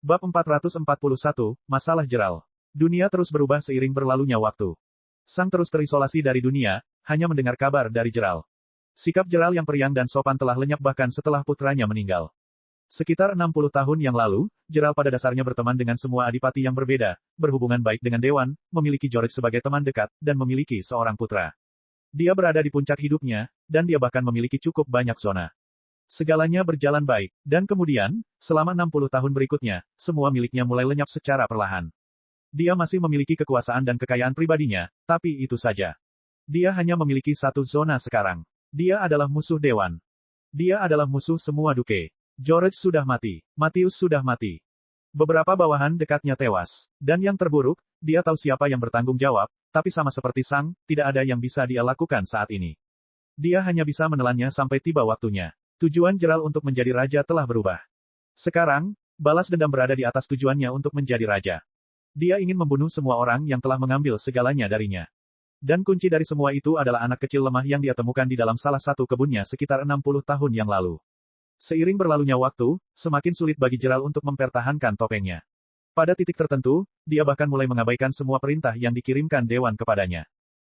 Bab 441, Masalah Jeral. Dunia terus berubah seiring berlalunya waktu. Sang terus terisolasi dari dunia, hanya mendengar kabar dari Jeral. Sikap Jeral yang periang dan sopan telah lenyap bahkan setelah putranya meninggal. Sekitar 60 tahun yang lalu, Jeral pada dasarnya berteman dengan semua adipati yang berbeda, berhubungan baik dengan Dewan, memiliki George sebagai teman dekat, dan memiliki seorang putra. Dia berada di puncak hidupnya, dan dia bahkan memiliki cukup banyak zona. Segalanya berjalan baik, dan kemudian, selama 60 tahun berikutnya, semua miliknya mulai lenyap secara perlahan. Dia masih memiliki kekuasaan dan kekayaan pribadinya, tapi itu saja. Dia hanya memiliki satu zona sekarang. Dia adalah musuh Dewan. Dia adalah musuh semua Duke. George sudah mati. Matthius sudah mati. Beberapa bawahan dekatnya tewas. Dan yang terburuk, dia tahu siapa yang bertanggung jawab, tapi sama seperti Sang, tidak ada yang bisa dia lakukan saat ini. Dia hanya bisa menelannya sampai tiba waktunya. Tujuan Jeral untuk menjadi raja telah berubah. Sekarang, balas dendam berada di atas tujuannya untuk menjadi raja. Dia ingin membunuh semua orang yang telah mengambil segalanya darinya. Dan kunci dari semua itu adalah anak kecil lemah yang dia temukan di dalam salah satu kebunnya sekitar 60 tahun yang lalu. Seiring berlalunya waktu, semakin sulit bagi Jeral untuk mempertahankan topengnya. Pada titik tertentu, dia bahkan mulai mengabaikan semua perintah yang dikirimkan Dewan kepadanya.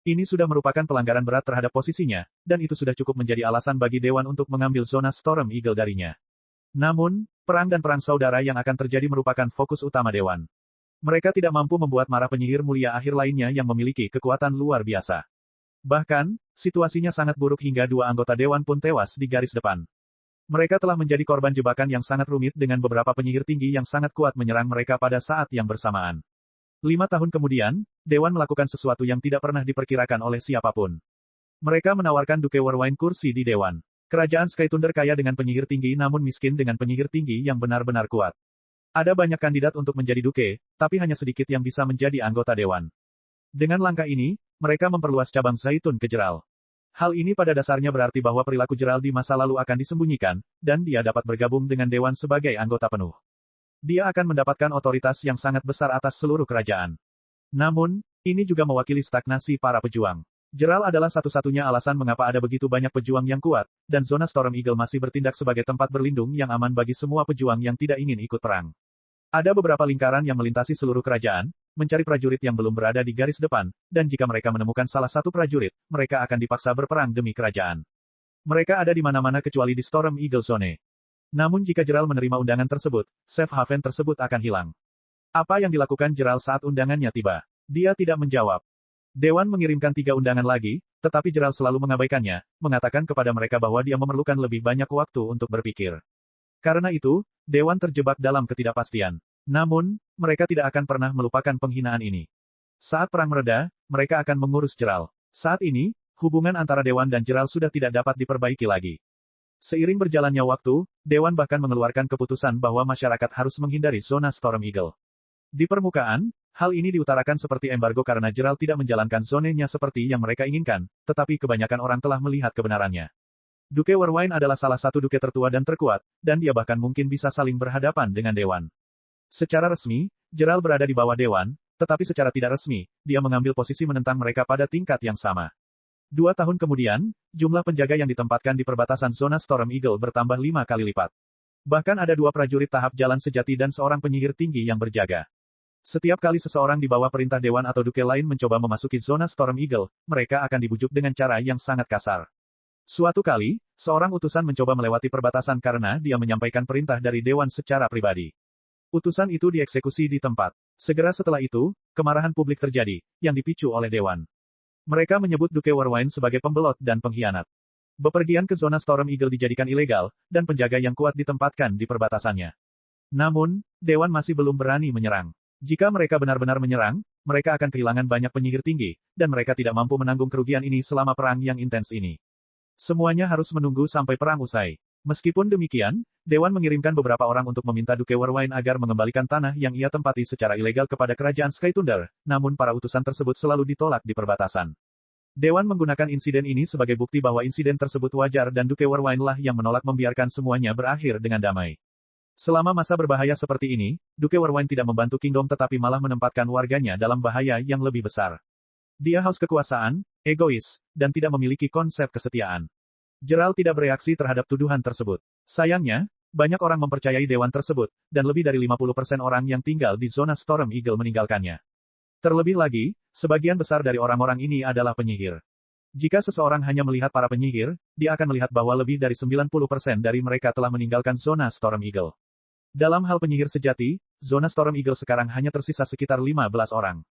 Ini sudah merupakan pelanggaran berat terhadap posisinya, dan itu sudah cukup menjadi alasan bagi Dewan untuk mengambil zona Storm Eagle darinya. Namun, perang dan perang saudara yang akan terjadi merupakan fokus utama Dewan. Mereka tidak mampu membuat marah penyihir mulia akhir lainnya yang memiliki kekuatan luar biasa. Bahkan, situasinya sangat buruk hingga dua anggota Dewan pun tewas di garis depan. Mereka telah menjadi korban jebakan yang sangat rumit dengan beberapa penyihir tinggi yang sangat kuat menyerang mereka pada saat yang bersamaan. 5 tahun kemudian, Dewan melakukan sesuatu yang tidak pernah diperkirakan oleh siapapun. Mereka menawarkan Duke Warwine kursi di Dewan. Kerajaan Skythunder kaya dengan penyihir tinggi namun miskin dengan penyihir tinggi yang benar-benar kuat. Ada banyak kandidat untuk menjadi Duke, tapi hanya sedikit yang bisa menjadi anggota Dewan. Dengan langkah ini, mereka memperluas cabang Zaitun ke Jeral. Hal ini pada dasarnya berarti bahwa perilaku Jeral di masa lalu akan disembunyikan, dan dia dapat bergabung dengan Dewan sebagai anggota penuh. Dia akan mendapatkan otoritas yang sangat besar atas seluruh kerajaan. Namun, ini juga mewakili stagnasi para pejuang. Jeral adalah satu-satunya alasan mengapa ada begitu banyak pejuang yang kuat, dan zona Storm Eagle masih bertindak sebagai tempat berlindung yang aman bagi semua pejuang yang tidak ingin ikut perang. Ada beberapa lingkaran yang melintasi seluruh kerajaan, mencari prajurit yang belum berada di garis depan, dan jika mereka menemukan salah satu prajurit, mereka akan dipaksa berperang demi kerajaan. Mereka ada di mana-mana kecuali di Storm Eagle Zone. Namun jika Jeral menerima undangan tersebut, safe haven tersebut akan hilang. Apa yang dilakukan Jeral saat undangannya tiba? Dia tidak menjawab. Dewan mengirimkan 3 undangan lagi, tetapi Jeral selalu mengabaikannya, mengatakan kepada mereka bahwa dia memerlukan lebih banyak waktu untuk berpikir. Karena itu, Dewan terjebak dalam ketidakpastian. Namun, mereka tidak akan pernah melupakan penghinaan ini. Saat perang mereda, mereka akan mengurus Jeral. Saat ini, hubungan antara Dewan dan Jeral sudah tidak dapat diperbaiki lagi. Seiring berjalannya waktu, Dewan bahkan mengeluarkan keputusan bahwa masyarakat harus menghindari zona Storm Eagle. Di permukaan, hal ini diutarakan seperti embargo karena Jeral tidak menjalankan zonenya seperti yang mereka inginkan, tetapi kebanyakan orang telah melihat kebenarannya. Duke Warwine adalah salah satu duke tertua dan terkuat, dan dia bahkan mungkin bisa saling berhadapan dengan Dewan. Secara resmi, Jeral berada di bawah Dewan, tetapi secara tidak resmi, dia mengambil posisi menentang mereka pada tingkat yang sama. 2 tahun kemudian, jumlah penjaga yang ditempatkan di perbatasan zona Storm Eagle bertambah 5 kali lipat. Bahkan ada 2 prajurit tahap jalan sejati dan seorang penyihir tinggi yang berjaga. Setiap kali seseorang di bawah perintah Dewan atau Duke lain mencoba memasuki zona Storm Eagle, mereka akan dibujuk dengan cara yang sangat kasar. Suatu kali, seorang utusan mencoba melewati perbatasan karena dia menyampaikan perintah dari Dewan secara pribadi. Utusan itu dieksekusi di tempat. Segera setelah itu, kemarahan publik terjadi, yang dipicu oleh Dewan. Mereka menyebut Duke Warwine sebagai pembelot dan pengkhianat. Bepergian ke zona Storm Eagle dijadikan ilegal, dan penjaga yang kuat ditempatkan di perbatasannya. Namun, Dewan masih belum berani menyerang. Jika mereka benar-benar menyerang, mereka akan kehilangan banyak penyihir tinggi, dan mereka tidak mampu menanggung kerugian ini selama perang yang intens ini. Semuanya harus menunggu sampai perang usai. Meskipun demikian, Dewan mengirimkan beberapa orang untuk meminta Duke Warwine agar mengembalikan tanah yang ia tempati secara ilegal kepada kerajaan Skythunder, namun para utusan tersebut selalu ditolak di perbatasan. Dewan menggunakan insiden ini sebagai bukti bahwa insiden tersebut wajar dan Duke Warwine lah yang menolak membiarkan semuanya berakhir dengan damai. Selama masa berbahaya seperti ini, Duke Warwine tidak membantu Kingdom tetapi malah menempatkan warganya dalam bahaya yang lebih besar. Dia haus kekuasaan, egois, dan tidak memiliki konsep kesetiaan. Jeral tidak bereaksi terhadap tuduhan tersebut. Sayangnya, banyak orang mempercayai dewan tersebut, dan lebih dari 50% orang yang tinggal di zona Storm Eagle meninggalkannya. Terlebih lagi, sebagian besar dari orang-orang ini adalah penyihir. Jika seseorang hanya melihat para penyihir, dia akan melihat bahwa lebih dari 90% dari mereka telah meninggalkan zona Storm Eagle. Dalam hal penyihir sejati, zona Storm Eagle sekarang hanya tersisa sekitar 15 orang.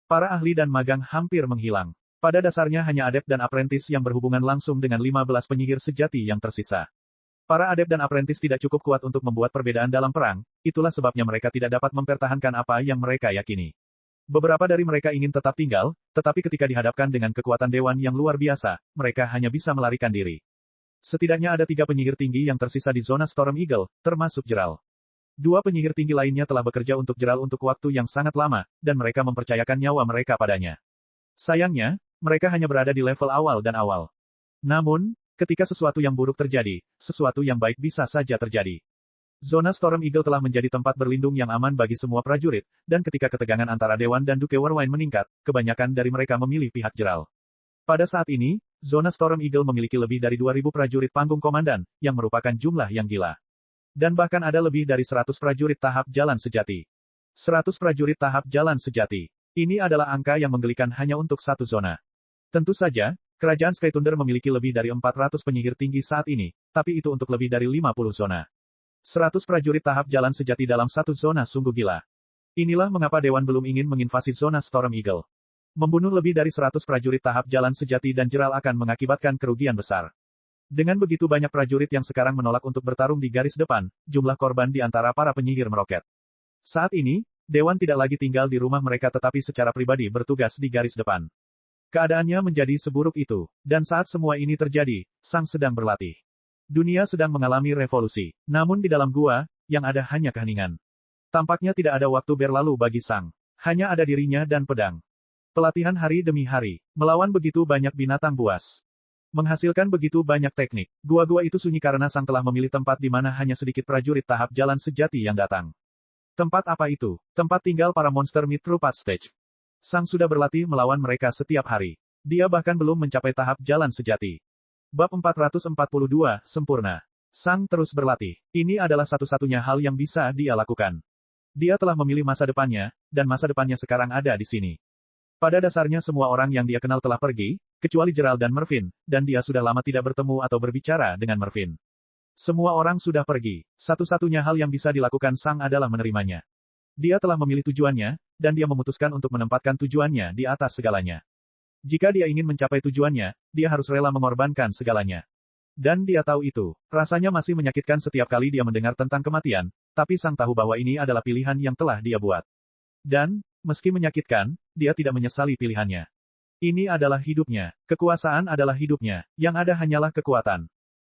Para ahli dan magang hampir menghilang. Pada dasarnya hanya adept dan apprentice yang berhubungan langsung dengan 15 penyihir sejati yang tersisa. Para adept dan apprentice tidak cukup kuat untuk membuat perbedaan dalam perang, itulah sebabnya mereka tidak dapat mempertahankan apa yang mereka yakini. Beberapa dari mereka ingin tetap tinggal, tetapi ketika dihadapkan dengan kekuatan dewan yang luar biasa, mereka hanya bisa melarikan diri. Setidaknya ada 3 penyihir tinggi yang tersisa di zona Storm Eagle, termasuk Geralt. 2 penyihir tinggi lainnya telah bekerja untuk Geralt untuk waktu yang sangat lama, dan mereka mempercayakan nyawa mereka padanya. Sayangnya, mereka hanya berada di level awal dan awal. Namun, ketika sesuatu yang buruk terjadi, sesuatu yang baik bisa saja terjadi. Zona Storm Eagle telah menjadi tempat berlindung yang aman bagi semua prajurit, dan ketika ketegangan antara Dewan dan Duke Warwine meningkat, kebanyakan dari mereka memilih pihak Geralt. Pada saat ini, zona Storm Eagle memiliki lebih dari 2.000 prajurit panggung komandan, yang merupakan jumlah yang gila. Dan bahkan ada lebih dari 100 prajurit tahap jalan sejati. 100 prajurit tahap jalan sejati. Ini adalah angka yang menggelikan hanya untuk satu zona. Tentu saja, Kerajaan Skythunder memiliki lebih dari 400 penyihir tinggi saat ini, tapi itu untuk lebih dari 50 zona. 100 prajurit tahap jalan sejati dalam satu zona sungguh gila. Inilah mengapa Dewan belum ingin menginvasi zona Storm Eagle. Membunuh lebih dari 100 prajurit tahap jalan sejati dan Geralt akan mengakibatkan kerugian besar. Dengan begitu banyak prajurit yang sekarang menolak untuk bertarung di garis depan, jumlah korban di antara para penyihir meroket. Saat ini, Dewan tidak lagi tinggal di rumah mereka tetapi secara pribadi bertugas di garis depan. Keadaannya menjadi seburuk itu, dan saat semua ini terjadi, Sang sedang berlatih. Dunia sedang mengalami revolusi, namun di dalam gua, yang ada hanya keheningan. Tampaknya tidak ada waktu berlalu bagi Sang. Hanya ada dirinya dan pedang. Pelatihan hari demi hari, melawan begitu banyak binatang buas. Menghasilkan begitu banyak teknik. Gua-gua itu sunyi karena Sang telah memilih tempat di mana hanya sedikit prajurit tahap jalan sejati yang datang. Tempat apa itu? Tempat tinggal para monster mid-trupat stage. Sang sudah berlatih melawan mereka setiap hari. Dia bahkan belum mencapai tahap jalan sejati. Bab 442, sempurna. Sang terus berlatih. Ini adalah satu-satunya hal yang bisa dia lakukan. Dia telah memilih masa depannya, dan masa depannya sekarang ada di sini. Pada dasarnya semua orang yang dia kenal telah pergi, kecuali Geralt dan Mervyn, dan dia sudah lama tidak bertemu atau berbicara dengan Mervyn. Semua orang sudah pergi. Satu-satunya hal yang bisa dilakukan Sang adalah menerimanya. Dia telah memilih tujuannya, dan dia memutuskan untuk menempatkan tujuannya di atas segalanya. Jika dia ingin mencapai tujuannya, dia harus rela mengorbankan segalanya. Dan dia tahu itu. Rasanya masih menyakitkan setiap kali dia mendengar tentang kematian, tapi Sang tahu bahwa ini adalah pilihan yang telah dia buat. Dan, meski menyakitkan, dia tidak menyesali pilihannya. Ini adalah hidupnya. Kekuasaan adalah hidupnya. Yang ada hanyalah kekuatan.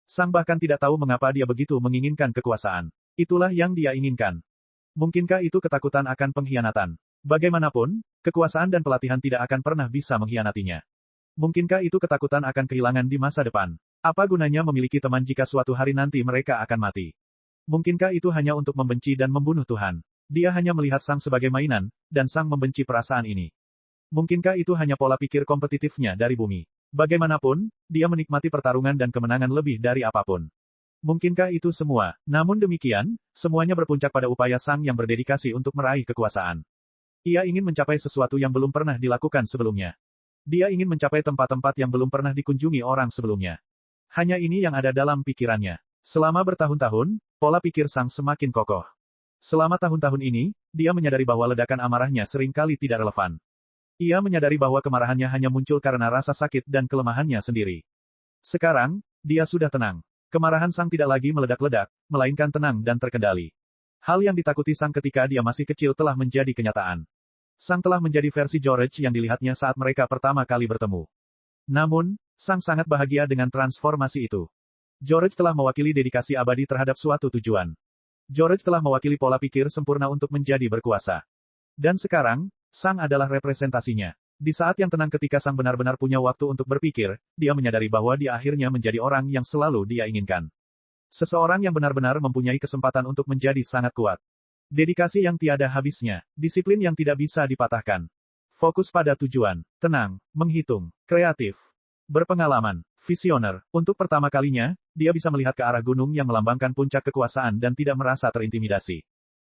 Sang bahkan tidak tahu mengapa dia begitu menginginkan kekuasaan. Itulah yang dia inginkan. Mungkinkah itu ketakutan akan pengkhianatan? Bagaimanapun, kekuasaan dan pelatihan tidak akan pernah bisa mengkhianatinya. Mungkinkah itu ketakutan akan kehilangan di masa depan? Apa gunanya memiliki teman jika suatu hari nanti mereka akan mati? Mungkinkah itu hanya untuk membenci dan membunuh Tuhan? Dia hanya melihat Sang sebagai mainan, dan Sang membenci perasaan ini. Mungkinkah itu hanya pola pikir kompetitifnya dari bumi? Bagaimanapun, dia menikmati pertarungan dan kemenangan lebih dari apapun. Mungkinkah itu semua? Namun demikian, semuanya berpuncak pada upaya Sang yang berdedikasi untuk meraih kekuasaan. Ia ingin mencapai sesuatu yang belum pernah dilakukan sebelumnya. Dia ingin mencapai tempat-tempat yang belum pernah dikunjungi orang sebelumnya. Hanya ini yang ada dalam pikirannya. Selama bertahun-tahun, pola pikir Sang semakin kokoh. Selama tahun-tahun ini, dia menyadari bahwa ledakan amarahnya seringkali tidak relevan. Ia menyadari bahwa kemarahannya hanya muncul karena rasa sakit dan kelemahannya sendiri. Sekarang, dia sudah tenang. Kemarahan Sang tidak lagi meledak-ledak, melainkan tenang dan terkendali. Hal yang ditakuti Sang ketika dia masih kecil telah menjadi kenyataan. Sang telah menjadi versi George yang dilihatnya saat mereka pertama kali bertemu. Namun, Sang sangat bahagia dengan transformasi itu. George telah mewakili dedikasi abadi terhadap suatu tujuan. George telah mewakili pola pikir sempurna untuk menjadi berkuasa. Dan sekarang, Sang adalah representasinya. Di saat yang tenang ketika Sang benar-benar punya waktu untuk berpikir, dia menyadari bahwa dia akhirnya menjadi orang yang selalu dia inginkan. Seseorang yang benar-benar mempunyai kesempatan untuk menjadi sangat kuat. Dedikasi yang tiada habisnya, disiplin yang tidak bisa dipatahkan. Fokus pada tujuan, tenang, menghitung, kreatif, berpengalaman, visioner. Untuk pertama kalinya, dia bisa melihat ke arah gunung yang melambangkan puncak kekuasaan dan tidak merasa terintimidasi.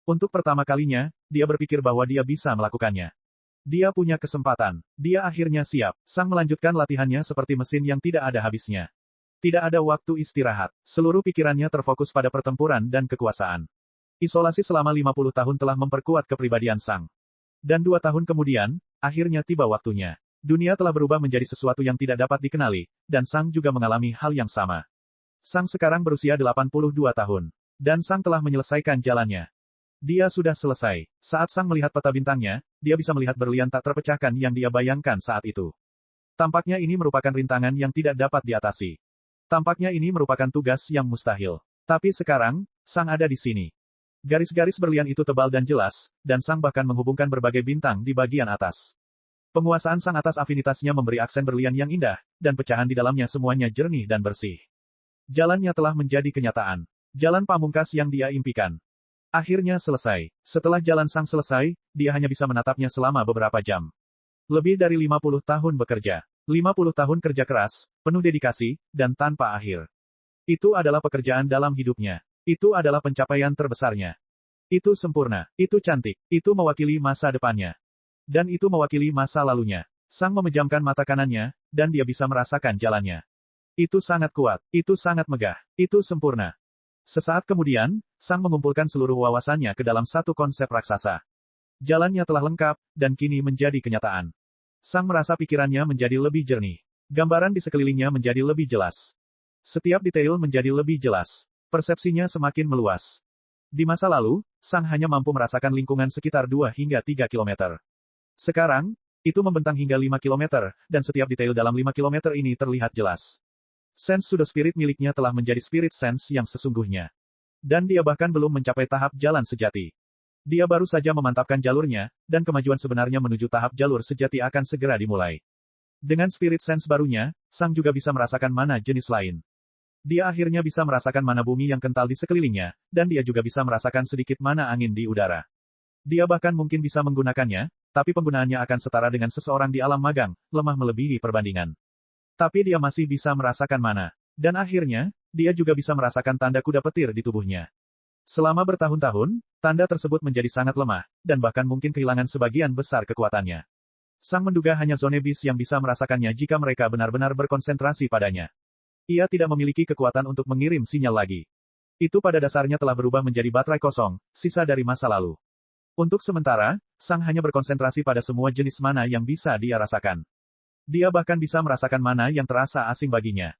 Untuk pertama kalinya, dia berpikir bahwa dia bisa melakukannya. Dia punya kesempatan. Dia akhirnya siap. Sang melanjutkan latihannya seperti mesin yang tidak ada habisnya. Tidak ada waktu istirahat. Seluruh pikirannya terfokus pada pertempuran dan kekuasaan. Isolasi selama 50 tahun telah memperkuat kepribadian Sang. Dan 2 tahun kemudian, akhirnya tiba waktunya. Dunia telah berubah menjadi sesuatu yang tidak dapat dikenali, dan Sang juga mengalami hal yang sama. Sang sekarang berusia 82 tahun. Dan Sang telah menyelesaikan jalannya. Dia sudah selesai. Saat Sang melihat peta bintangnya, dia bisa melihat berlian tak terpecahkan yang dia bayangkan saat itu. Tampaknya ini merupakan rintangan yang tidak dapat diatasi. Tampaknya ini merupakan tugas yang mustahil. Tapi sekarang, Sang ada di sini. Garis-garis berlian itu tebal dan jelas, dan Sang bahkan menghubungkan berbagai bintang di bagian atas. Penguasaan Sang atas afinitasnya memberi aksen berlian yang indah, dan pecahan di dalamnya semuanya jernih dan bersih. Jalannya telah menjadi kenyataan. Jalan pamungkas yang dia impikan. Akhirnya selesai. Setelah jalan Sang selesai, dia hanya bisa menatapnya selama beberapa jam. Lebih dari 50 tahun bekerja. 50 tahun kerja keras, penuh dedikasi, dan tanpa akhir. Itu adalah pekerjaan dalam hidupnya. Itu adalah pencapaian terbesarnya. Itu sempurna. Itu cantik. Itu mewakili masa depannya. Dan itu mewakili masa lalunya. Sang memejamkan mata kanannya, dan dia bisa merasakan jalannya. Itu sangat kuat. Itu sangat megah. Itu sempurna. Sesaat kemudian, Sang mengumpulkan seluruh wawasannya ke dalam satu konsep raksasa. Jalannya telah lengkap, dan kini menjadi kenyataan. Sang merasa pikirannya menjadi lebih jernih. Gambaran di sekelilingnya menjadi lebih jelas. Setiap detail menjadi lebih jelas. Persepsinya semakin meluas. Di masa lalu, Sang hanya mampu merasakan lingkungan sekitar 2 hingga 3 kilometer. Sekarang, itu membentang hingga 5 kilometer, dan setiap detail dalam 5 kilometer ini terlihat jelas. Sense pseudo spirit miliknya telah menjadi spirit sense yang sesungguhnya. Dan dia bahkan belum mencapai tahap jalan sejati. Dia baru saja memantapkan jalurnya, dan kemajuan sebenarnya menuju tahap jalur sejati akan segera dimulai. Dengan spirit sense barunya, Sang juga bisa merasakan mana jenis lain. Dia akhirnya bisa merasakan mana bumi yang kental di sekelilingnya, dan dia juga bisa merasakan sedikit mana angin di udara. Dia bahkan mungkin bisa menggunakannya, tapi penggunaannya akan setara dengan seseorang di alam magang, lemah melebihi perbandingan. Tapi dia masih bisa merasakan mana. Dan akhirnya, dia juga bisa merasakan tanda kuda petir di tubuhnya. Selama bertahun-tahun, tanda tersebut menjadi sangat lemah, dan bahkan mungkin kehilangan sebagian besar kekuatannya. Sang menduga hanya Zonebis yang bisa merasakannya jika mereka benar-benar berkonsentrasi padanya. Ia tidak memiliki kekuatan untuk mengirim sinyal lagi. Itu pada dasarnya telah berubah menjadi baterai kosong, sisa dari masa lalu. Untuk sementara, Sang hanya berkonsentrasi pada semua jenis mana yang bisa dia rasakan. Dia bahkan bisa merasakan mana yang terasa asing baginya.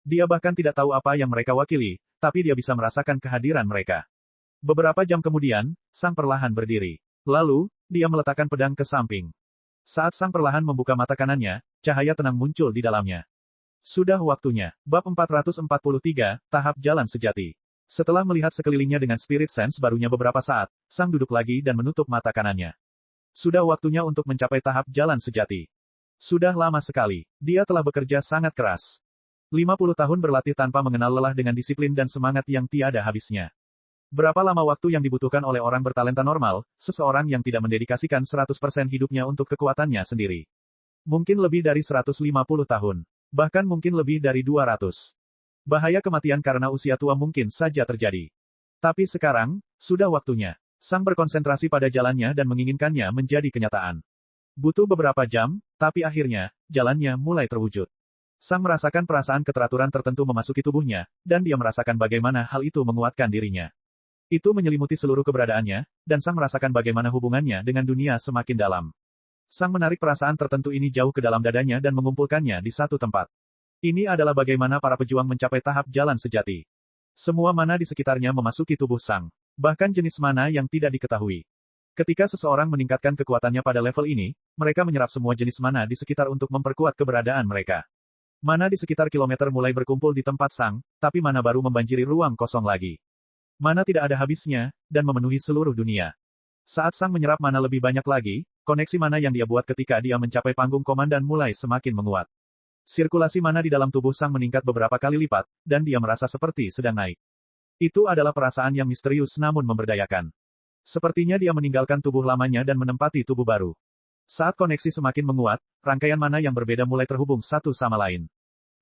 Dia bahkan tidak tahu apa yang mereka wakili, tapi dia bisa merasakan kehadiran mereka. Beberapa jam kemudian, Sang perlahan berdiri. Lalu, dia meletakkan pedang ke samping. Saat Sang perlahan membuka mata kanannya, cahaya tenang muncul di dalamnya. Sudah waktunya. Bab 443, Tahap Jalan Sejati. Setelah melihat sekelilingnya dengan spirit sense barunya beberapa saat, Sang duduk lagi dan menutup mata kanannya. Sudah waktunya untuk mencapai tahap jalan sejati. Sudah lama sekali. Dia telah bekerja sangat keras. 50 tahun berlatih tanpa mengenal lelah dengan disiplin dan semangat yang tiada habisnya. Berapa lama waktu yang dibutuhkan oleh orang bertalenta normal, seseorang yang tidak mendedikasikan 100% hidupnya untuk kekuatannya sendiri? Mungkin lebih dari 150 tahun. Bahkan mungkin lebih dari 200. Bahaya kematian karena usia tua mungkin saja terjadi. Tapi sekarang, sudah waktunya. Sang berkonsentrasi pada jalannya dan menginginkannya menjadi kenyataan. Butuh beberapa jam, tapi akhirnya, jalannya mulai terwujud. Sang merasakan perasaan keteraturan tertentu memasuki tubuhnya, dan dia merasakan bagaimana hal itu menguatkan dirinya. Itu menyelimuti seluruh keberadaannya, dan Sang merasakan bagaimana hubungannya dengan dunia semakin dalam. Sang menarik perasaan tertentu ini jauh ke dalam dadanya dan mengumpulkannya di satu tempat. Ini adalah bagaimana para pejuang mencapai tahap jalan sejati. Semua mana di sekitarnya memasuki tubuh Sang. Bahkan jenis mana yang tidak diketahui. Ketika seseorang meningkatkan kekuatannya pada level ini, mereka menyerap semua jenis mana di sekitar untuk memperkuat keberadaan mereka. Mana di sekitar kilometer mulai berkumpul di tempat Sang, tapi mana baru membanjiri ruang kosong lagi. Mana tidak ada habisnya, dan memenuhi seluruh dunia. Saat Sang menyerap mana lebih banyak lagi, koneksi mana yang dia buat ketika dia mencapai panggung komandan mulai semakin menguat. Sirkulasi mana di dalam tubuh Sang meningkat beberapa kali lipat, dan dia merasa seperti sedang naik. Itu adalah perasaan yang misterius namun memberdayakan. Sepertinya dia meninggalkan tubuh lamanya dan menempati tubuh baru. Saat koneksi semakin menguat, rangkaian mana yang berbeda mulai terhubung satu sama lain.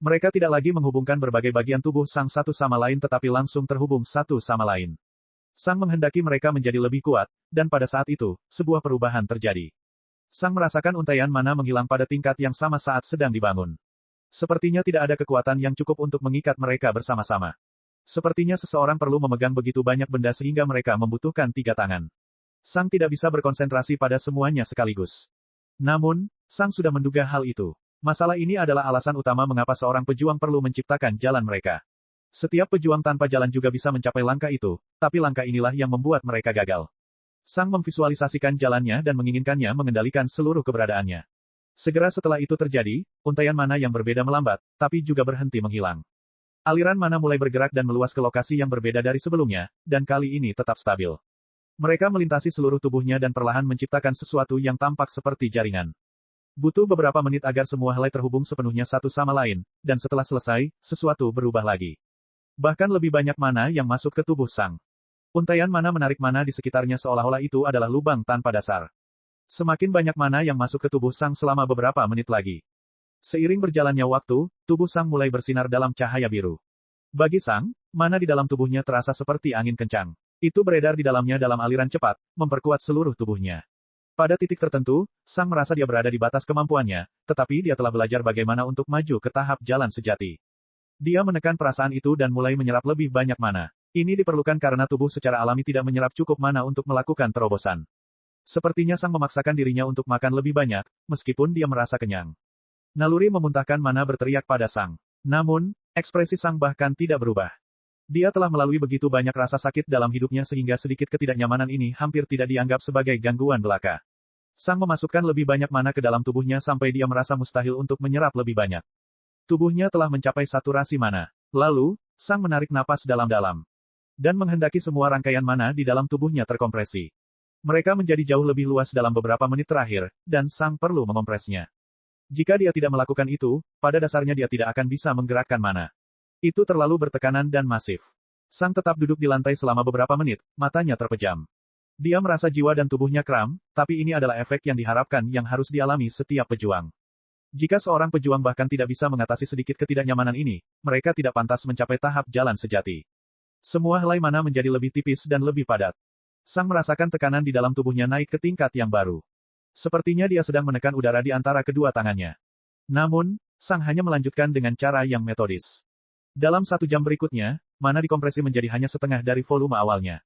Mereka tidak lagi menghubungkan berbagai bagian tubuh Sang satu sama lain tetapi langsung terhubung satu sama lain. Sang menghendaki mereka menjadi lebih kuat, dan pada saat itu, sebuah perubahan terjadi. Sang merasakan untaian mana menghilang pada tingkat yang sama saat sedang dibangun. Sepertinya tidak ada kekuatan yang cukup untuk mengikat mereka bersama-sama. Sepertinya seseorang perlu memegang begitu banyak benda sehingga mereka membutuhkan 3 tangan. Sang tidak bisa berkonsentrasi pada semuanya sekaligus. Namun, Sang sudah menduga hal itu. Masalah ini adalah alasan utama mengapa seorang pejuang perlu menciptakan jalan mereka. Setiap pejuang tanpa jalan juga bisa mencapai langkah itu, tapi langkah inilah yang membuat mereka gagal. Sang memvisualisasikan jalannya dan menginginkannya mengendalikan seluruh keberadaannya. Segera setelah itu terjadi, untaian mana yang berbeda melambat, tapi juga berhenti menghilang. Aliran mana mulai bergerak dan meluas ke lokasi yang berbeda dari sebelumnya, dan kali ini tetap stabil. Mereka melintasi seluruh tubuhnya dan perlahan menciptakan sesuatu yang tampak seperti jaringan. Butuh beberapa menit agar semua helai terhubung sepenuhnya satu sama lain, dan setelah selesai, sesuatu berubah lagi. Bahkan lebih banyak mana yang masuk ke tubuh Sang. Untaian mana menarik mana di sekitarnya seolah-olah itu adalah lubang tanpa dasar. Semakin banyak mana yang masuk ke tubuh Sang selama beberapa menit lagi. Seiring berjalannya waktu, tubuh Sang mulai bersinar dalam cahaya biru. Bagi Sang, mana di dalam tubuhnya terasa seperti angin kencang. Itu beredar di dalamnya dalam aliran cepat, memperkuat seluruh tubuhnya. Pada titik tertentu, Sang merasa dia berada di batas kemampuannya, tetapi dia telah belajar bagaimana untuk maju ke tahap jalan sejati. Dia menekan perasaan itu dan mulai menyerap lebih banyak mana. Ini diperlukan karena tubuh secara alami tidak menyerap cukup mana untuk melakukan terobosan. Sepertinya Sang memaksakan dirinya untuk makan lebih banyak, meskipun dia merasa kenyang. Naluri memuntahkan mana berteriak pada Sang. Namun, ekspresi Sang bahkan tidak berubah. Dia telah melalui begitu banyak rasa sakit dalam hidupnya sehingga sedikit ketidaknyamanan ini hampir tidak dianggap sebagai gangguan belaka. Sang memasukkan lebih banyak mana ke dalam tubuhnya sampai dia merasa mustahil untuk menyerap lebih banyak. Tubuhnya telah mencapai saturasi mana. Lalu, Sang menarik napas dalam-dalam. Dan menghendaki semua rangkaian mana di dalam tubuhnya terkompresi. Mereka menjadi jauh lebih luas dalam beberapa menit terakhir, dan Sang perlu mengompresnya. Jika dia tidak melakukan itu, pada dasarnya dia tidak akan bisa menggerakkan mana. Itu terlalu bertekanan dan masif. Sang tetap duduk di lantai selama beberapa menit, matanya terpejam. Dia merasa jiwa dan tubuhnya kram, tapi ini adalah efek yang diharapkan yang harus dialami setiap pejuang. Jika seorang pejuang bahkan tidak bisa mengatasi sedikit ketidaknyamanan ini, mereka tidak pantas mencapai tahap jalan sejati. Semua helai mana menjadi lebih tipis dan lebih padat. Sang merasakan tekanan di dalam tubuhnya naik ke tingkat yang baru. Sepertinya dia sedang menekan udara di antara kedua tangannya. Namun, Sang hanya melanjutkan dengan cara yang metodis. Dalam 1 jam berikutnya, mana dikompresi menjadi hanya setengah dari volume awalnya.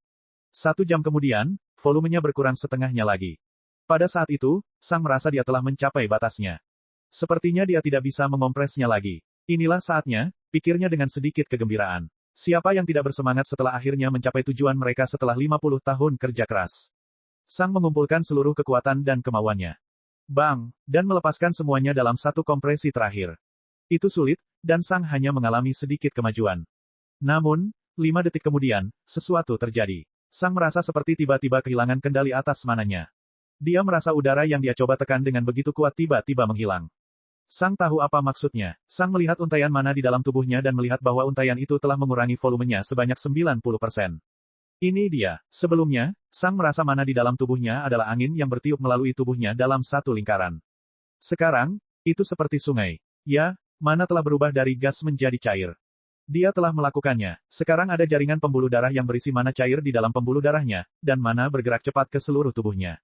1 jam kemudian, volumenya berkurang setengahnya lagi. Pada saat itu, Sang merasa dia telah mencapai batasnya. Sepertinya dia tidak bisa mengompresnya lagi. Inilah saatnya, pikirnya dengan sedikit kegembiraan. Siapa yang tidak bersemangat setelah akhirnya mencapai tujuan mereka setelah 50 tahun kerja keras. Sang mengumpulkan seluruh kekuatan dan kemauannya. Bang! Dan melepaskan semuanya dalam 1 kompresi terakhir. Itu sulit, dan Sang hanya mengalami sedikit kemajuan. Namun, 5 detik kemudian, sesuatu terjadi. Sang merasa seperti tiba-tiba kehilangan kendali atas mananya. Dia merasa udara yang dia coba tekan dengan begitu kuat tiba-tiba menghilang. Sang tahu apa maksudnya. Sang melihat untaian mana di dalam tubuhnya dan melihat bahwa untaian itu telah mengurangi volumenya sebanyak 90%. Ini dia. Sebelumnya, Sang merasa mana di dalam tubuhnya adalah angin yang bertiup melalui tubuhnya dalam 1 lingkaran. Sekarang, itu seperti sungai. Ya, mana telah berubah dari gas menjadi cair. Dia telah melakukannya. Sekarang ada jaringan pembuluh darah yang berisi mana cair di dalam pembuluh darahnya, dan mana bergerak cepat ke seluruh tubuhnya.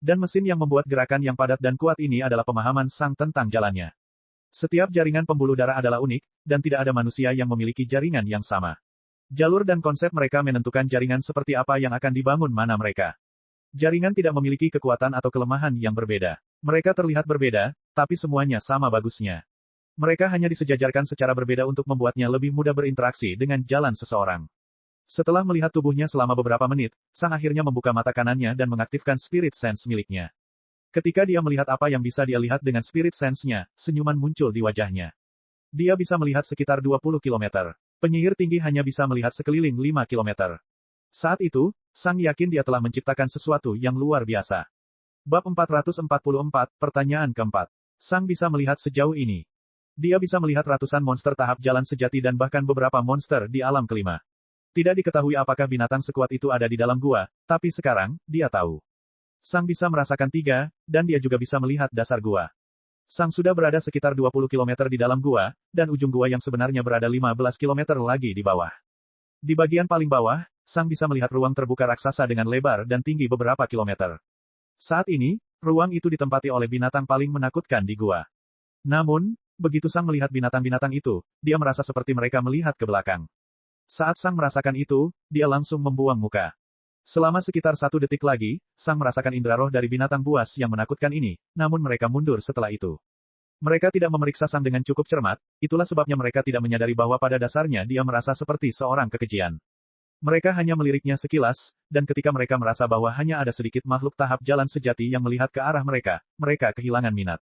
Dan mesin yang membuat gerakan yang padat dan kuat ini adalah pemahaman Sang tentang jalannya. Setiap jaringan pembuluh darah adalah unik, dan tidak ada manusia yang memiliki jaringan yang sama. Jalur dan konsep mereka menentukan jaringan seperti apa yang akan dibangun mana mereka. Jaringan tidak memiliki kekuatan atau kelemahan yang berbeda. Mereka terlihat berbeda, tapi semuanya sama bagusnya. Mereka hanya disejajarkan secara berbeda untuk membuatnya lebih mudah berinteraksi dengan jalan seseorang. Setelah melihat tubuhnya selama beberapa menit, Sang akhirnya membuka mata kanannya dan mengaktifkan Spirit Sense miliknya. Ketika dia melihat apa yang bisa dia lihat dengan Spirit Sense-nya, senyuman muncul di wajahnya. Dia bisa melihat sekitar 20 km. Penyihir tinggi hanya bisa melihat sekeliling 5 km. Saat itu, Sang yakin dia telah menciptakan sesuatu yang luar biasa. Bab 444, pertanyaan keempat. Sang bisa melihat sejauh ini. Dia bisa melihat ratusan monster tahap jalan sejati dan bahkan beberapa monster di alam kelima. Tidak diketahui apakah binatang sekuat itu ada di dalam gua, tapi sekarang, dia tahu. Sang bisa merasakan 3, dan dia juga bisa melihat dasar gua. Sang sudah berada sekitar 20 kilometer di dalam gua, dan ujung gua yang sebenarnya berada 15 kilometer lagi di bawah. Di bagian paling bawah, Sang bisa melihat ruang terbuka raksasa dengan lebar dan tinggi beberapa kilometer. Saat ini, ruang itu ditempati oleh binatang paling menakutkan di gua. Namun, begitu Sang melihat binatang-binatang itu, dia merasa seperti mereka melihat ke belakang. Saat Sang merasakan itu, dia langsung membuang muka. Selama sekitar 1 detik lagi, Sang merasakan indera roh dari binatang buas yang menakutkan ini, namun mereka mundur setelah itu. Mereka tidak memeriksa Sang dengan cukup cermat, itulah sebabnya mereka tidak menyadari bahwa pada dasarnya dia merasa seperti seorang kekejian. Mereka hanya meliriknya sekilas, dan ketika mereka merasa bahwa hanya ada sedikit makhluk tahap jalan sejati yang melihat ke arah mereka, mereka kehilangan minat.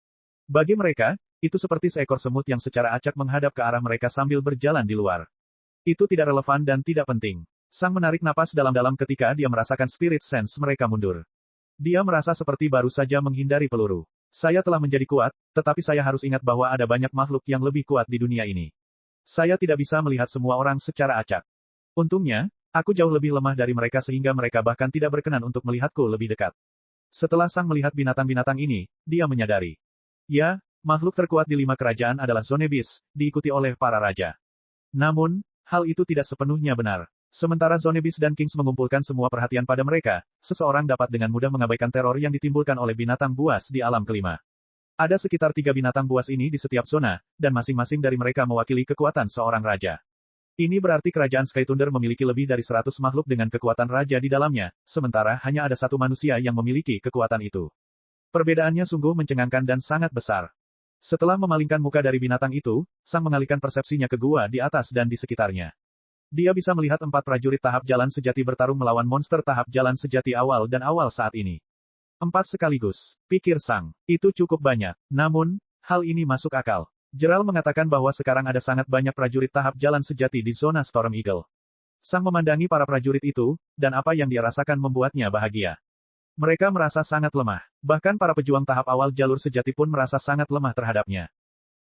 Bagi mereka, itu seperti seekor semut yang secara acak menghadap ke arah mereka sambil berjalan di luar. Itu tidak relevan dan tidak penting. Sang menarik napas dalam-dalam ketika dia merasakan spirit sense mereka mundur. Dia merasa seperti baru saja menghindari peluru. Saya telah menjadi kuat, tetapi saya harus ingat bahwa ada banyak makhluk yang lebih kuat di dunia ini. Saya tidak bisa melihat semua orang secara acak. Untungnya, aku jauh lebih lemah dari mereka sehingga mereka bahkan tidak berkenan untuk melihatku lebih dekat. Setelah Sang melihat binatang-binatang ini, dia menyadari. Ya, makhluk terkuat di 5 kerajaan adalah Zonebis, diikuti oleh para raja. Namun, hal itu tidak sepenuhnya benar. Sementara Zonebis dan Kings mengumpulkan semua perhatian pada mereka, seseorang dapat dengan mudah mengabaikan teror yang ditimbulkan oleh binatang buas di alam kelima. Ada sekitar 3 binatang buas ini di setiap zona, dan masing-masing dari mereka mewakili kekuatan seorang raja. Ini berarti kerajaan Sky Thunder memiliki lebih dari 100 makhluk dengan kekuatan raja di dalamnya, sementara hanya ada 1 manusia yang memiliki kekuatan itu. Perbedaannya sungguh mencengangkan dan sangat besar. Setelah memalingkan muka dari binatang itu, Sang mengalihkan persepsinya ke gua di atas dan di sekitarnya. Dia bisa melihat 4 prajurit tahap jalan sejati bertarung melawan monster tahap jalan sejati awal dan awal saat ini. 4 sekaligus, pikir Sang. Itu cukup banyak. Namun, hal ini masuk akal. Gerald mengatakan bahwa sekarang ada sangat banyak prajurit tahap jalan sejati di zona Storm Eagle. Sang memandangi para prajurit itu, dan apa yang dia rasakan membuatnya bahagia. Mereka merasa sangat lemah. Bahkan para pejuang tahap awal jalur sejati pun merasa sangat lemah terhadapnya.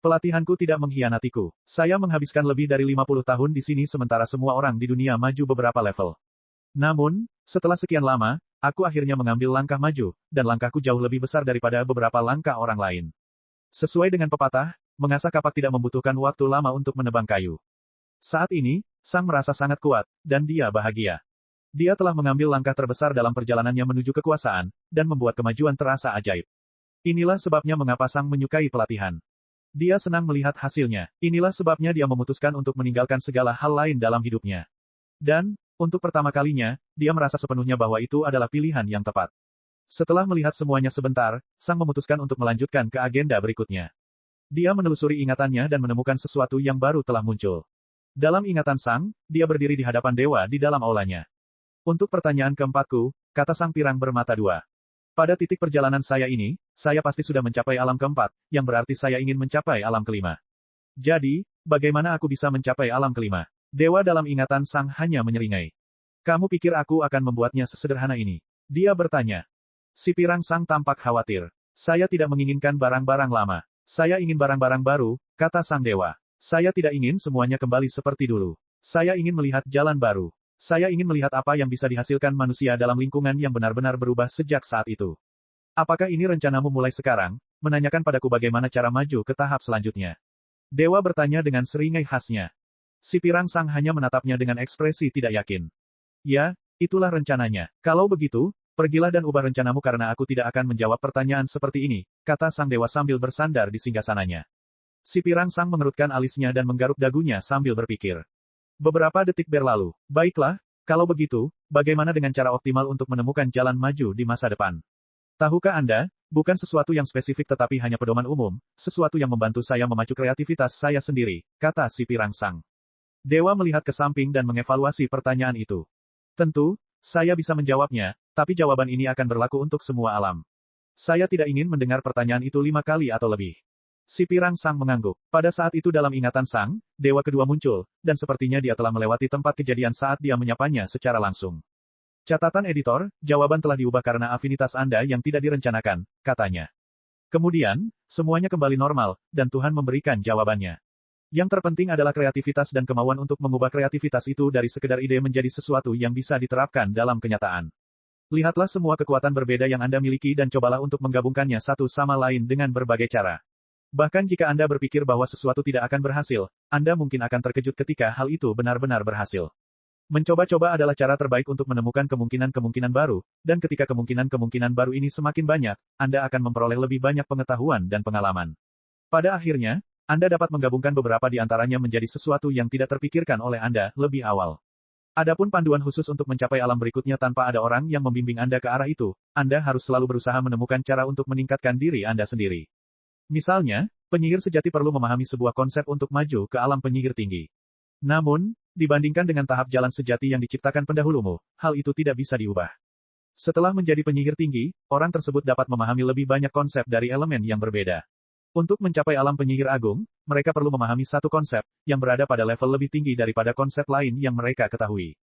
Pelatihanku tidak mengkhianatiku. Saya menghabiskan lebih dari 50 tahun di sini sementara semua orang di dunia maju beberapa level. Namun, setelah sekian lama, aku akhirnya mengambil langkah maju, dan langkahku jauh lebih besar daripada beberapa langkah orang lain. Sesuai dengan pepatah, mengasah kapak tidak membutuhkan waktu lama untuk menebang kayu. Saat ini, Sang merasa sangat kuat, dan dia bahagia. Dia telah mengambil langkah terbesar dalam perjalanannya menuju kekuasaan, dan membuat kemajuan terasa ajaib. Inilah sebabnya mengapa Sang menyukai pelatihan. Dia senang melihat hasilnya. Inilah sebabnya dia memutuskan untuk meninggalkan segala hal lain dalam hidupnya. Dan, untuk pertama kalinya, dia merasa sepenuhnya bahwa itu adalah pilihan yang tepat. Setelah melihat semuanya sebentar, Sang memutuskan untuk melanjutkan ke agenda berikutnya. Dia menelusuri ingatannya dan menemukan sesuatu yang baru telah muncul. Dalam ingatan Sang, dia berdiri di hadapan dewa di dalam aulanya. Untuk pertanyaan keempatku, kata Sang Pirang bermata 2. Pada titik perjalanan saya ini, saya pasti sudah mencapai alam keempat, yang berarti saya ingin mencapai alam kelima. Jadi, bagaimana aku bisa mencapai alam kelima? Dewa dalam ingatan Sang hanya menyeringai. Kamu pikir aku akan membuatnya sesederhana ini? Dia bertanya. Si Pirang Sang tampak khawatir. Saya tidak menginginkan barang-barang lama. Saya ingin barang-barang baru, kata Sang Dewa. Saya tidak ingin semuanya kembali seperti dulu. Saya ingin melihat jalan baru. Saya ingin melihat apa yang bisa dihasilkan manusia dalam lingkungan yang benar-benar berubah sejak saat itu. Apakah ini rencanamu mulai sekarang? Menanyakan padaku bagaimana cara maju ke tahap selanjutnya. Dewa bertanya dengan seringai khasnya. Si Pirang Sang hanya menatapnya dengan ekspresi tidak yakin. Ya, itulah rencananya. Kalau begitu, pergilah dan ubah rencanamu karena aku tidak akan menjawab pertanyaan seperti ini, kata Sang Dewa sambil bersandar di singgasananya. Si Pirang Sang mengerutkan alisnya dan menggaruk dagunya sambil berpikir. Beberapa detik berlalu. Baiklah, kalau begitu, bagaimana dengan cara optimal untuk menemukan jalan maju di masa depan? Tahukah Anda, bukan sesuatu yang spesifik tetapi hanya pedoman umum, sesuatu yang membantu saya memacu kreativitas saya sendiri, kata si Pirang Sang. Dewa melihat ke samping dan mengevaluasi pertanyaan itu. Tentu, saya bisa menjawabnya, tapi jawaban ini akan berlaku untuk semua alam. Saya tidak ingin mendengar pertanyaan itu 5 kali atau lebih. Si Pirang Sang mengangguk. Pada saat itu dalam ingatan Sang, dewa kedua muncul, dan sepertinya dia telah melewati tempat kejadian saat dia menyapanya secara langsung. Catatan editor, jawaban telah diubah karena afinitas Anda yang tidak direncanakan, katanya. Kemudian, semuanya kembali normal, dan Tuhan memberikan jawabannya. Yang terpenting adalah kreativitas dan kemauan untuk mengubah kreativitas itu dari sekedar ide menjadi sesuatu yang bisa diterapkan dalam kenyataan. Lihatlah semua kekuatan berbeda yang Anda miliki dan cobalah untuk menggabungkannya satu sama lain dengan berbagai cara. Bahkan jika Anda berpikir bahwa sesuatu tidak akan berhasil, Anda mungkin akan terkejut ketika hal itu benar-benar berhasil. Mencoba-coba adalah cara terbaik untuk menemukan kemungkinan-kemungkinan baru, dan ketika kemungkinan-kemungkinan baru ini semakin banyak, Anda akan memperoleh lebih banyak pengetahuan dan pengalaman. Pada akhirnya, Anda dapat menggabungkan beberapa di antaranya menjadi sesuatu yang tidak terpikirkan oleh Anda lebih awal. Adapun panduan khusus untuk mencapai alam berikutnya tanpa ada orang yang membimbing Anda ke arah itu, Anda harus selalu berusaha menemukan cara untuk meningkatkan diri Anda sendiri. Misalnya, penyihir sejati perlu memahami sebuah konsep untuk maju ke alam penyihir tinggi. Namun, dibandingkan dengan tahap jalan sejati yang diciptakan pendahulumu, hal itu tidak bisa diubah. Setelah menjadi penyihir tinggi, orang tersebut dapat memahami lebih banyak konsep dari elemen yang berbeda. Untuk mencapai alam penyihir agung, mereka perlu memahami satu konsep, yang berada pada level lebih tinggi daripada konsep lain yang mereka ketahui.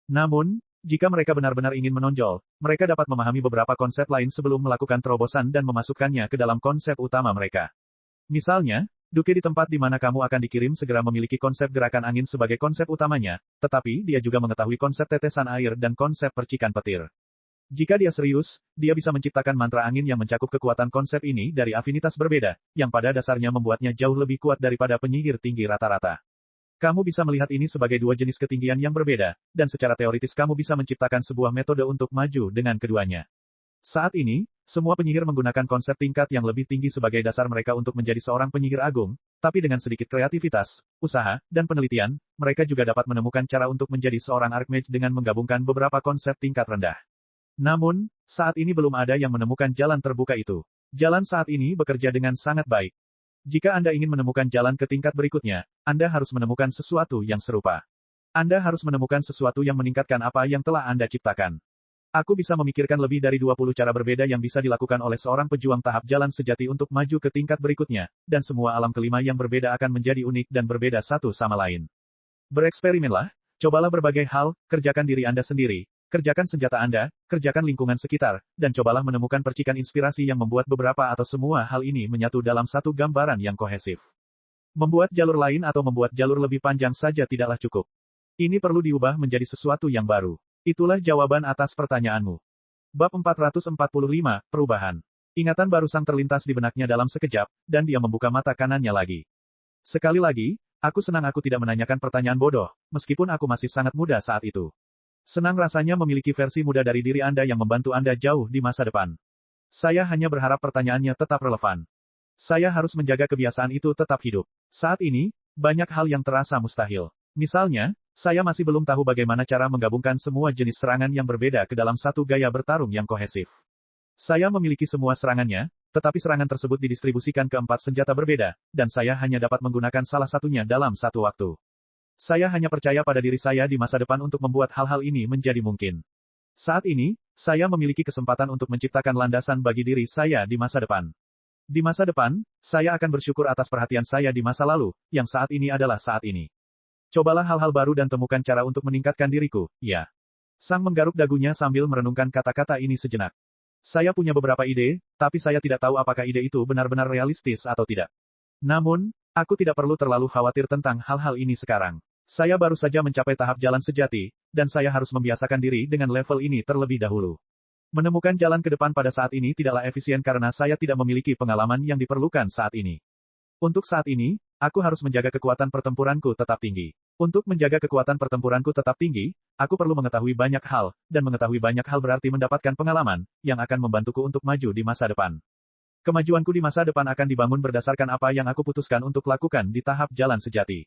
Namun, jika mereka benar-benar ingin menonjol, mereka dapat memahami beberapa konsep lain sebelum melakukan terobosan dan memasukkannya ke dalam konsep utama mereka. Misalnya, Duke di tempat di mana kamu akan dikirim segera memiliki konsep gerakan angin sebagai konsep utamanya, tetapi dia juga mengetahui konsep tetesan air dan konsep percikan petir. Jika dia serius, dia bisa menciptakan mantra angin yang mencakup kekuatan konsep ini dari afinitas berbeda, yang pada dasarnya membuatnya jauh lebih kuat daripada penyihir tinggi rata-rata. Kamu bisa melihat ini sebagai dua jenis ketinggian yang berbeda, dan secara teoritis kamu bisa menciptakan sebuah metode untuk maju dengan keduanya. Saat ini, semua penyihir menggunakan konsep tingkat yang lebih tinggi sebagai dasar mereka untuk menjadi seorang penyihir agung, tapi dengan sedikit kreativitas, usaha, dan penelitian, mereka juga dapat menemukan cara untuk menjadi seorang archmage dengan menggabungkan beberapa konsep tingkat rendah. Namun, saat ini belum ada yang menemukan jalan terbuka itu. Jalan saat ini bekerja dengan sangat baik. Jika Anda ingin menemukan jalan ke tingkat berikutnya, Anda harus menemukan sesuatu yang serupa. Anda harus menemukan sesuatu yang meningkatkan apa yang telah Anda ciptakan. Aku bisa memikirkan lebih dari 20 cara berbeda yang bisa dilakukan oleh seorang pejuang tahap jalan sejati untuk maju ke tingkat berikutnya, dan semua alam kelima yang berbeda akan menjadi unik dan berbeda satu sama lain. Bereksperimenlah, cobalah berbagai hal, kerjakan diri Anda sendiri, kerjakan senjata Anda, kerjakan lingkungan sekitar, dan cobalah menemukan percikan inspirasi yang membuat beberapa atau semua hal ini menyatu dalam satu gambaran yang kohesif. Membuat jalur lain atau membuat jalur lebih panjang saja tidaklah cukup. Ini perlu diubah menjadi sesuatu yang baru. Itulah jawaban atas pertanyaanmu. Bab 445, Perubahan. Ingatan baru sang terlintas di benaknya dalam sekejap, dan dia membuka mata kanannya lagi. Sekali lagi, aku senang aku tidak menanyakan pertanyaan bodoh, meskipun aku masih sangat muda saat itu. Senang rasanya memiliki versi muda dari diri Anda yang membantu Anda jauh di masa depan. Saya hanya berharap pertanyaannya tetap relevan. Saya harus menjaga kebiasaan itu tetap hidup. Saat ini, banyak hal yang terasa mustahil. Misalnya, saya masih belum tahu bagaimana cara menggabungkan semua jenis serangan yang berbeda ke dalam satu gaya bertarung yang kohesif. Saya memiliki semua serangannya, tetapi serangan tersebut didistribusikan ke 4 senjata berbeda, dan saya hanya dapat menggunakan salah satunya dalam satu waktu. Saya hanya percaya pada diri saya di masa depan untuk membuat hal-hal ini menjadi mungkin. Saat ini, saya memiliki kesempatan untuk menciptakan landasan bagi diri saya di masa depan. Di masa depan, saya akan bersyukur atas perhatian saya di masa lalu, yang saat ini adalah saat ini. Cobalah hal-hal baru dan temukan cara untuk meningkatkan diriku, ya. Sang menggaruk dagunya sambil merenungkan kata-kata ini sejenak. Saya punya beberapa ide, tapi saya tidak tahu apakah ide itu benar-benar realistis atau tidak. Namun, aku tidak perlu terlalu khawatir tentang hal-hal ini sekarang. Saya baru saja mencapai tahap jalan sejati, dan saya harus membiasakan diri dengan level ini terlebih dahulu. Menemukan jalan ke depan pada saat ini tidaklah efisien karena saya tidak memiliki pengalaman yang diperlukan saat ini. Untuk saat ini, aku harus menjaga kekuatan pertempuranku tetap tinggi. Untuk menjaga kekuatan pertempuranku tetap tinggi, aku perlu mengetahui banyak hal, dan mengetahui banyak hal berarti mendapatkan pengalaman, yang akan membantuku untuk maju di masa depan. Kemajuanku di masa depan akan dibangun berdasarkan apa yang aku putuskan untuk lakukan di tahap jalan sejati.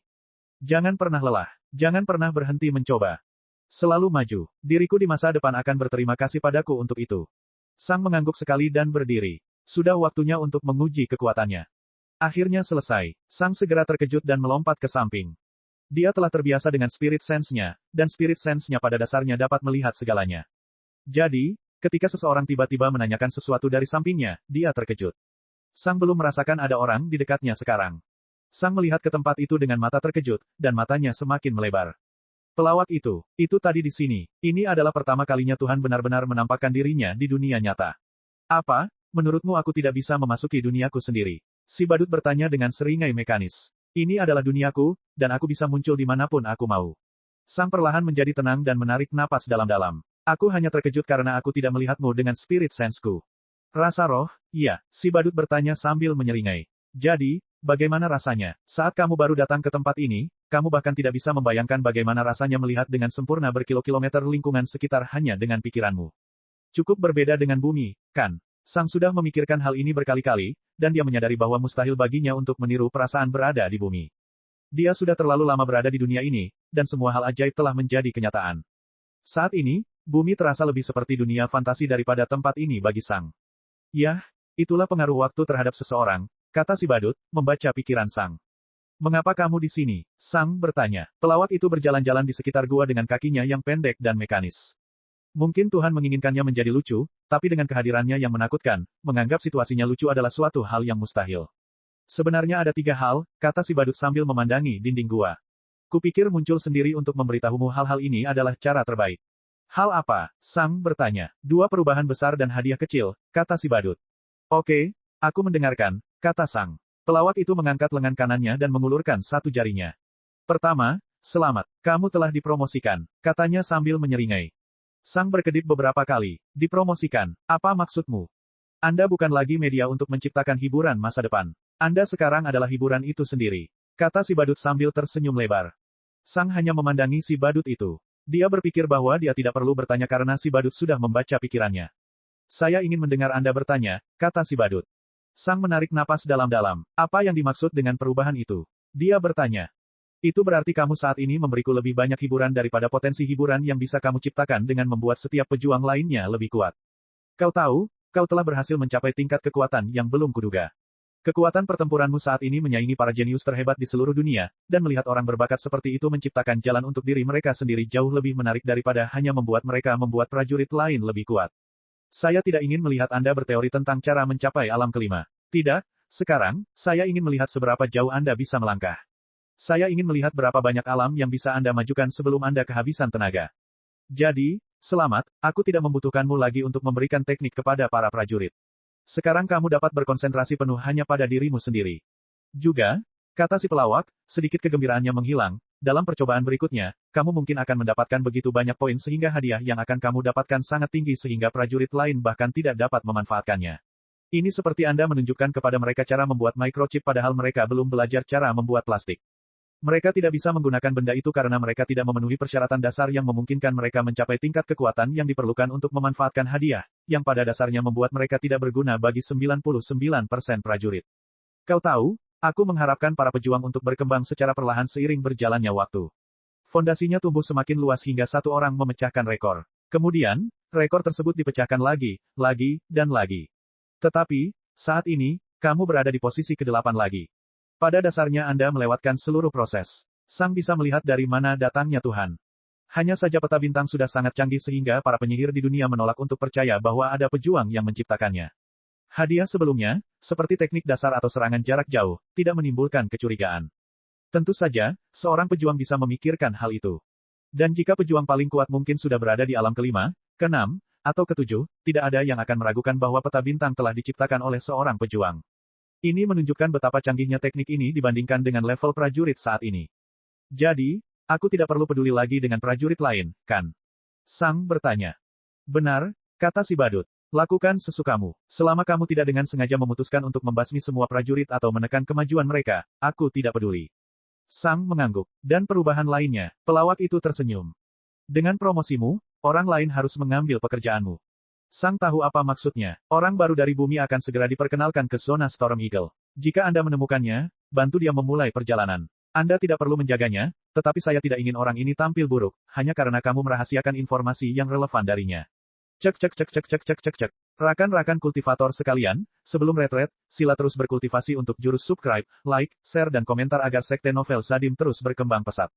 Jangan pernah lelah. Jangan pernah berhenti mencoba. Selalu maju. Diriku di masa depan akan berterima kasih padaku untuk itu. Sang mengangguk sekali dan berdiri. Sudah waktunya untuk menguji kekuatannya. Akhirnya selesai. Sang segera terkejut dan melompat ke samping. Dia telah terbiasa dengan spirit sense-nya, dan spirit sense-nya pada dasarnya dapat melihat segalanya. Jadi, ketika seseorang tiba-tiba menanyakan sesuatu dari sampingnya, dia terkejut. Sang belum merasakan ada orang di dekatnya sekarang. Sang melihat ke tempat itu dengan mata terkejut, dan matanya semakin melebar. Pelawak itu tadi di sini. Ini adalah pertama kalinya Tuhan benar-benar menampakkan dirinya di dunia nyata. Apa, menurutmu aku tidak bisa memasuki duniaku sendiri? Si badut bertanya dengan seringai mekanis. Ini adalah duniaku, dan aku bisa muncul dimanapun aku mau. Sang perlahan menjadi tenang dan menarik napas dalam-dalam. Aku hanya terkejut karena aku tidak melihatmu dengan spirit sense-ku. Rasa roh, iya, si badut bertanya sambil menyeringai. Jadi, bagaimana rasanya? Saat kamu baru datang ke tempat ini, kamu bahkan tidak bisa membayangkan bagaimana rasanya melihat dengan sempurna berkilo-kilometer lingkungan sekitar hanya dengan pikiranmu. Cukup berbeda dengan bumi, kan? Sang sudah memikirkan hal ini berkali-kali, dan dia menyadari bahwa mustahil baginya untuk meniru perasaan berada di bumi. Dia sudah terlalu lama berada di dunia ini, dan semua hal ajaib telah menjadi kenyataan. Saat ini, bumi terasa lebih seperti dunia fantasi daripada tempat ini bagi Sang. Yah, itulah pengaruh waktu terhadap seseorang, kata si badut, membaca pikiran Sang. Mengapa kamu di sini? Sang bertanya. Pelawak itu berjalan-jalan di sekitar gua dengan kakinya yang pendek dan mekanis. Mungkin Tuhan menginginkannya menjadi lucu, tapi dengan kehadirannya yang menakutkan, menganggap situasinya lucu adalah suatu hal yang mustahil. Sebenarnya ada 3 hal, kata si badut sambil memandangi dinding gua. Kupikir muncul sendiri untuk memberitahumu hal-hal ini adalah cara terbaik. Hal apa? Sang bertanya. 2 perubahan besar dan hadiah kecil, kata si badut. Oke, aku mendengarkan, kata Sang. Pelawak itu mengangkat lengan kanannya dan mengulurkan 1 jarinya. Pertama, selamat, kamu telah dipromosikan, katanya sambil menyeringai. Sang berkedip beberapa kali. Dipromosikan, apa maksudmu? Anda bukan lagi media untuk menciptakan hiburan masa depan. Anda sekarang adalah hiburan itu sendiri, kata si badut sambil tersenyum lebar. Sang hanya memandangi si badut itu. Dia berpikir bahwa dia tidak perlu bertanya karena si badut sudah membaca pikirannya. Saya ingin mendengar Anda bertanya, kata si badut. Sang menarik napas dalam-dalam. Apa yang dimaksud dengan perubahan itu? Dia bertanya. Itu berarti kamu saat ini memberiku lebih banyak hiburan daripada potensi hiburan yang bisa kamu ciptakan dengan membuat setiap pejuang lainnya lebih kuat. Kau tahu, kau telah berhasil mencapai tingkat kekuatan yang belum kuduga. Kekuatan pertempuranmu saat ini menyaingi para jenius terhebat di seluruh dunia, dan melihat orang berbakat seperti itu menciptakan jalan untuk diri mereka sendiri jauh lebih menarik daripada hanya membuat mereka membuat prajurit lain lebih kuat. Saya tidak ingin melihat Anda berteori tentang cara mencapai alam kelima. Tidak, sekarang, saya ingin melihat seberapa jauh Anda bisa melangkah. Saya ingin melihat berapa banyak alam yang bisa Anda majukan sebelum Anda kehabisan tenaga. Jadi, selamat, aku tidak membutuhkanmu lagi untuk memberikan teknik kepada para prajurit. Sekarang kamu dapat berkonsentrasi penuh hanya pada dirimu sendiri. Juga, kata si pelawak, sedikit kegembiraannya menghilang, dalam percobaan berikutnya, kamu mungkin akan mendapatkan begitu banyak poin sehingga hadiah yang akan kamu dapatkan sangat tinggi sehingga prajurit lain bahkan tidak dapat memanfaatkannya. Ini seperti Anda menunjukkan kepada mereka cara membuat microchip padahal mereka belum belajar cara membuat plastik. Mereka tidak bisa menggunakan benda itu karena mereka tidak memenuhi persyaratan dasar yang memungkinkan mereka mencapai tingkat kekuatan yang diperlukan untuk memanfaatkan hadiah, yang pada dasarnya membuat mereka tidak berguna bagi 99% prajurit. Kau tahu, aku mengharapkan para pejuang untuk berkembang secara perlahan seiring berjalannya waktu. Fondasinya tumbuh semakin luas hingga 1 orang memecahkan rekor. Kemudian, rekor tersebut dipecahkan lagi, dan lagi. Tetapi, saat ini, kamu berada di posisi ke-8 lagi. Pada dasarnya Anda melewatkan seluruh proses. Sang bisa melihat dari mana datangnya Tuhan. Hanya saja peta bintang sudah sangat canggih sehingga para penyihir di dunia menolak untuk percaya bahwa ada pejuang yang menciptakannya. Hadiah sebelumnya, seperti teknik dasar atau serangan jarak jauh, tidak menimbulkan kecurigaan. Tentu saja, seorang pejuang bisa memikirkan hal itu. Dan jika pejuang paling kuat mungkin sudah berada di alam ke-5, ke-6, atau ke-7, tidak ada yang akan meragukan bahwa peta bintang telah diciptakan oleh seorang pejuang. Ini menunjukkan betapa canggihnya teknik ini dibandingkan dengan level prajurit saat ini. Jadi, aku tidak perlu peduli lagi dengan prajurit lain, kan? Sang bertanya. Benar, kata si badut. Lakukan sesukamu. Selama kamu tidak dengan sengaja memutuskan untuk membasmi semua prajurit atau menekan kemajuan mereka, aku tidak peduli. Sang mengangguk. Dan perubahan lainnya, pelawak itu tersenyum. Dengan promosimu, orang lain harus mengambil pekerjaanmu. Sang tahu apa maksudnya. Orang baru dari bumi akan segera diperkenalkan ke zona Storm Eagle. Jika Anda menemukannya, bantu dia memulai perjalanan. Anda tidak perlu menjaganya, tetapi saya tidak ingin orang ini tampil buruk, hanya karena kamu merahasiakan informasi yang relevan darinya. Cek. Rakan-rakan kultivator sekalian, sebelum retret, sila terus berkultivasi untuk jurus subscribe, like, share dan komentar agar Sekte Novel Sadim terus berkembang pesat.